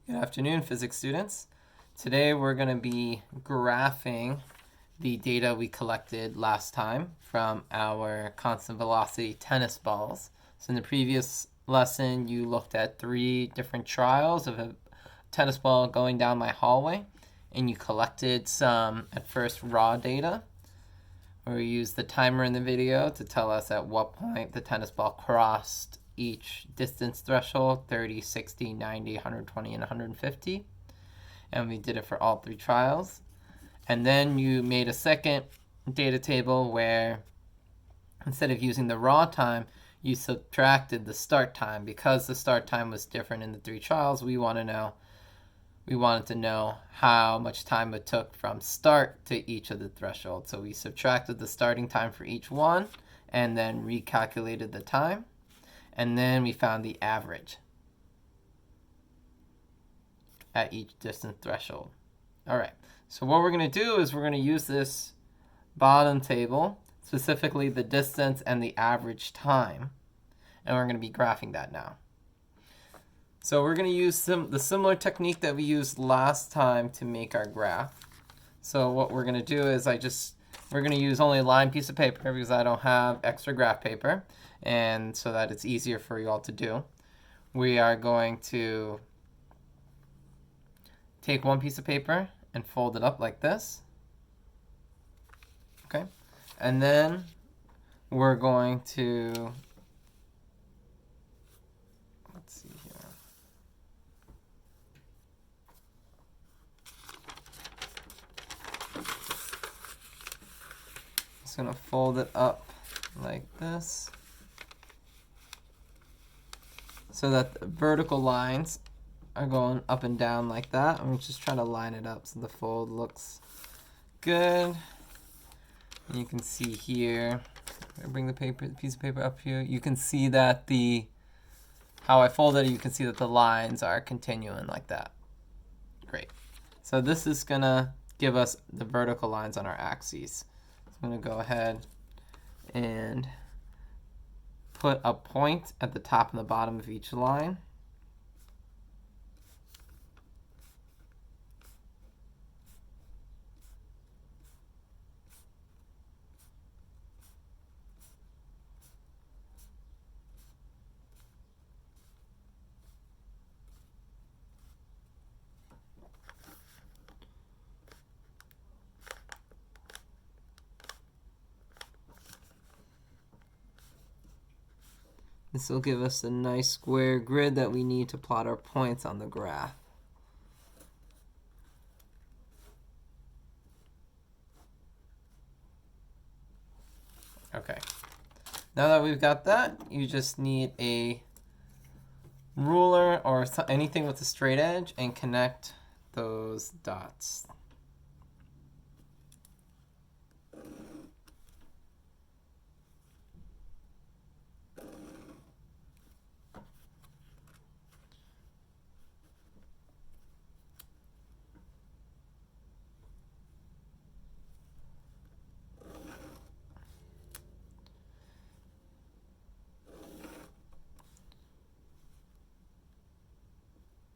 Good afternoon, physics students. Today we're going to be graphing the data we collected last time from our constant velocity tennis balls. So in the previous lesson, you looked at 3 different trials of a tennis ball going down my hallway, and you collected some, at first, raw data, where we used the timer in the video to tell us at what point the tennis ball crossed each distance threshold, 30, 60, 90, 120, and 150. And we did it for all 3 trials. And then you made a second data table where instead of using the raw time, you subtracted the start time. Because the start time was different in the 3 trials, we wanted to know how much time it took from start to each of the thresholds. So we subtracted the starting time for each one and then recalculated the time. And then we found the average at each distance threshold. All right, so what we're going to do is we're going to use this bottom table, specifically the distance and the average time, and we're going to be graphing that now. So we're going to use the similar technique that we used last time to make our graph. So what we're going to do is we're going to use only a lined piece of paper because I don't have extra graph paper, and so that it's easier for you all to do. We are going to take one piece of paper and fold it up like this. Okay, and then we're going to, let's see here. Just gonna fold it up like this so that the vertical lines are going up and down like that. I'm just trying to line it up so the fold looks good. And you can see here, I bring the piece of paper up here. You can see that how I folded it, you can see that the lines are continuing like that. Great. So this is gonna give us the vertical lines on our axes. So I'm gonna go ahead and put a point at the top and the bottom of each line. This will give us a nice square grid that we need to plot our points on the graph. Okay, now that we've got that, you just need a ruler or anything with a straight edge and connect those dots.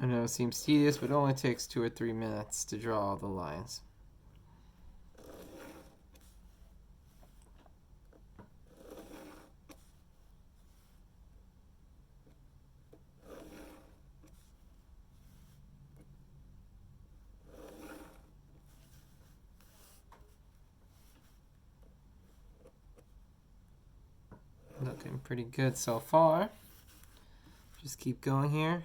I know it seems tedious, but it only takes 2 or 3 minutes to draw all the lines. Looking pretty good so far. Just keep going here.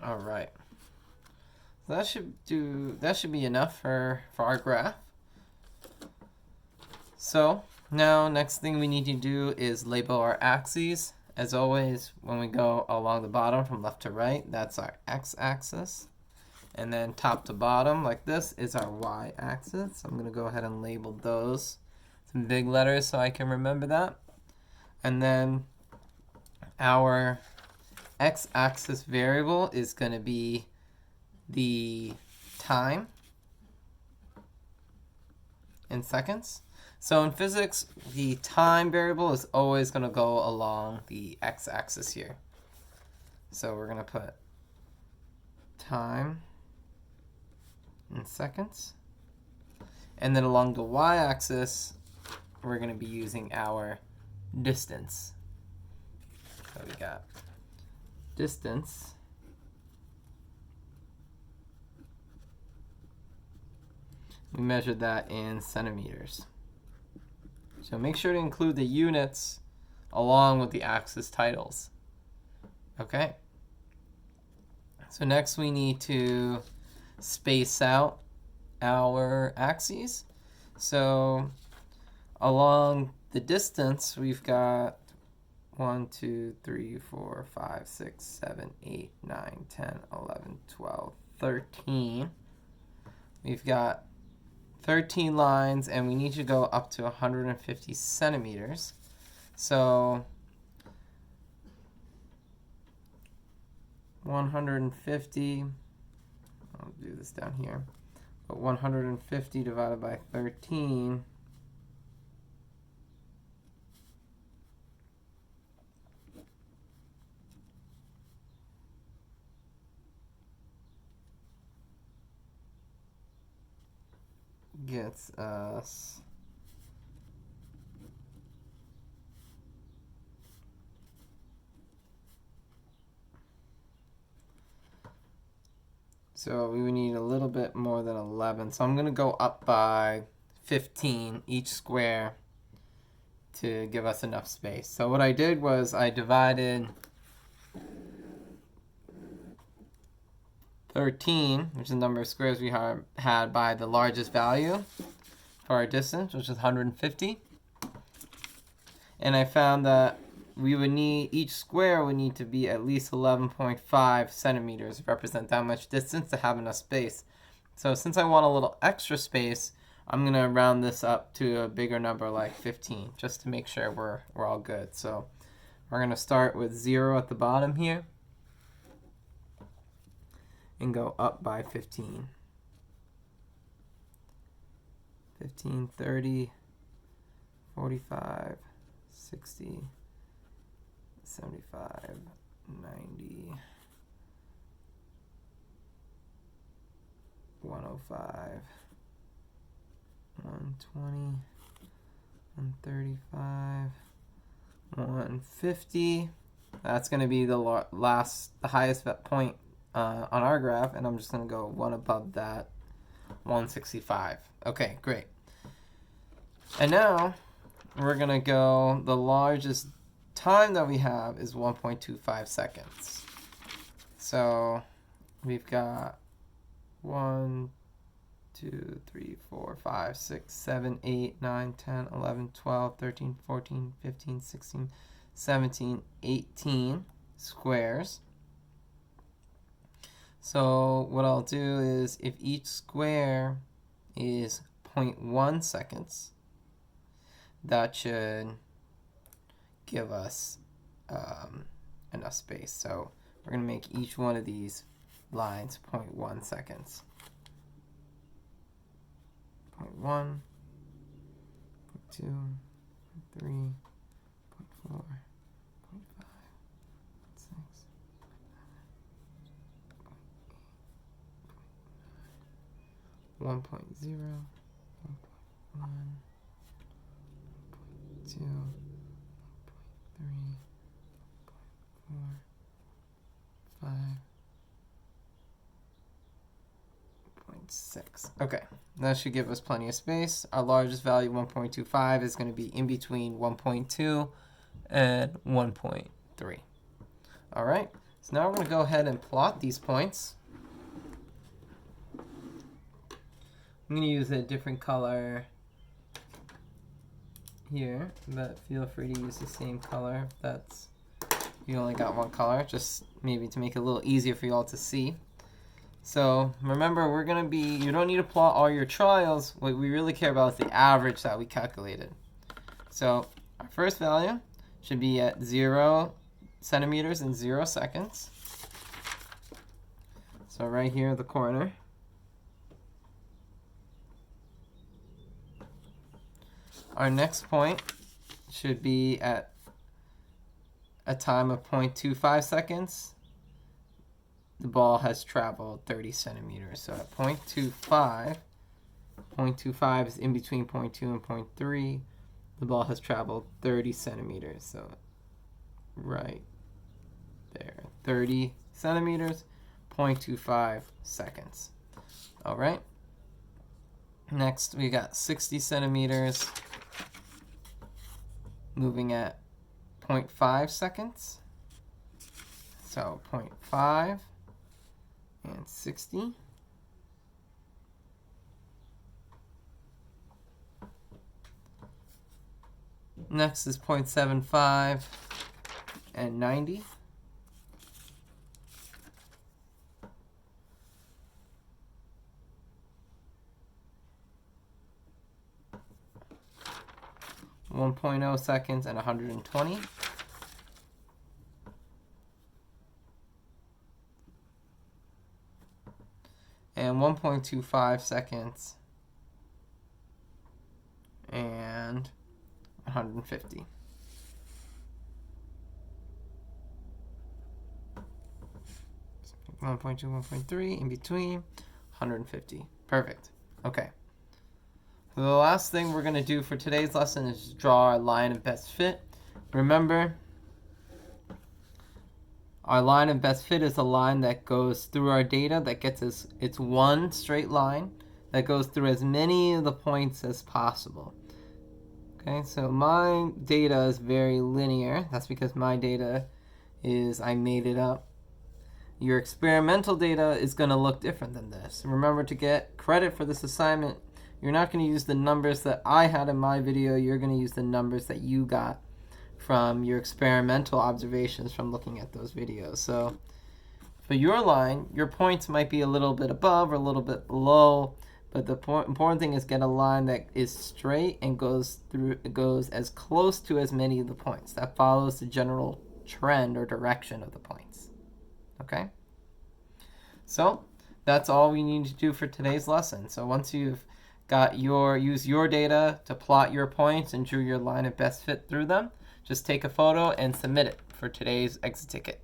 All right. So that should be enough for our graph. So now next thing we need to do is label our axes. as always, when we go along the bottom from left to right, that's our x-axis. And then top to bottom, like this, is our y-axis. So I'm going to go ahead and label those some big letters so I can remember that. And then our x-axis variable is going to be the time in seconds. So in physics, the time variable is always going to go along the x-axis here. So we're going to put time in seconds. And then along the y-axis, we're going to be using our distance. So we got distance we measured that in centimeters. So make sure to include the units along with the axis titles. Okay. So next we need to space out our axes. So along the distance, we've got 1, 2, 3, 4, 5, 6, 7, 8, 9, 10, 11, 12, 13. We've got 13 lines, and we need to go up to 150 centimeters. So 150, I'll do this down here, but 150 divided by 13 gets us so we would need a little bit more than 11. So I'm going to go up by 15 each square to give us enough space. So what I did was I divided 13, which is the number of squares we had, by the largest value for our distance, which is 150. And I found that we would need, each square would need to be at least 11.5 centimeters to represent that much distance to have enough space. So since I want a little extra space, I'm going to round this up to a bigger number like 15, just to make sure we're all good. So we're going to start with 0 at the bottom here and go up by 15. 15, 30, 45, 60, 75, 90, 105, 120, 135, 150. That's going to be the highest point on our graph, and I'm just going to go one above that, 165. Okay, great. And now we're going to go, the largest time that we have is 1.25 seconds. So we've got 1, 2, 3, 4, 5, 6, 7, 8, 9, 10, 11, 12, 13, 14, 15, 16, 17, 18 squares. So what I'll do is, if each square is 0.1 seconds, that should give us enough space. So we're going to make each one of these lines 0.1 seconds. 0.1, 0.2, 0.3, 0.4, 1.0, 1.3, 4, 5, 0.6. Okay, that should give us plenty of space. Our largest value, 1.25, is going to be in between 1.2 and 1.3. All right, so now we're going to go ahead and plot these points. I'm going to use a different color here, but feel free to use the same color if that's You only got one color, just maybe to make it a little easier for you all to see. So remember, you don't need to plot all your trials. What we really care about is the average that we calculated. So our first value should be at 0 centimeters and 0 seconds. So right here in the corner. Our next point should be at a time of 0.25 seconds. The ball has traveled 30 centimeters. So at 0.25 is in between 0.2 and 0.3. The ball has traveled 30 centimeters. So right there, 30 centimeters, 0.25 seconds. All right. Next, we got 60 centimeters moving at 0.5 seconds. So 0.5 and 60. Next is 0.75 and 90. .0 seconds and 120. And 1.25 seconds and 150. So 1.2, 1.3 in between, 150. Perfect. Okay. So the last thing we're going to do for today's lesson is draw our line of best fit. Remember, our line of best fit is a line that goes through our data that gets us, it's one straight line that goes through as many of the points as possible. Okay, so my data is very linear. That's because my data is, I made it up. Your experimental data is going to look different than this. Remember, to get credit for this assignment, you're not going to use the numbers that I had in my video. You're going to use the numbers that you got from your experimental observations from looking at those videos. So for your line, your points might be a little bit above or a little bit below, but the important thing is get a line that is straight and goes as close to as many of the points. That follows the general trend or direction of the points. Okay? So that's all we need to do for today's lesson. So once you've use your data to plot your points and drew your line of best fit through them, just take a photo and submit it for today's exit ticket.